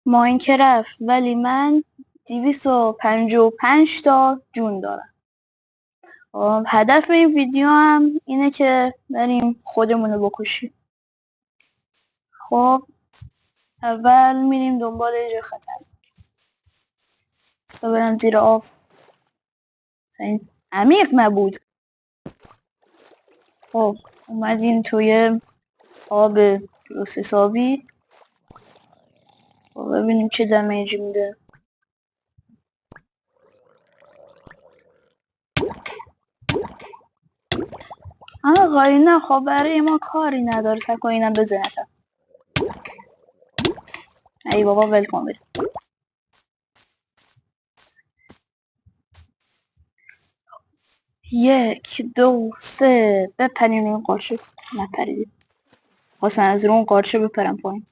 ماینکرافت، ولی من 255 تا جون دارم. هدف این ویدیو هم اینه که بریم خودمونو بکشیم. خب اول میریم دنبال یه خطر تا برم زیر آب. این عمیق نبود. خب اومدیم توی آب درست حسابی. خب ببینیم چه دمیجی میده. آقا اینا خب برای ما کاری نداره. سکو اینم بزنتم. ای بابا ولکن بریم. 1 2 3 بپرین این قارچه. نپریدیم. خواستن از رو اون قارچه بپرم پایین.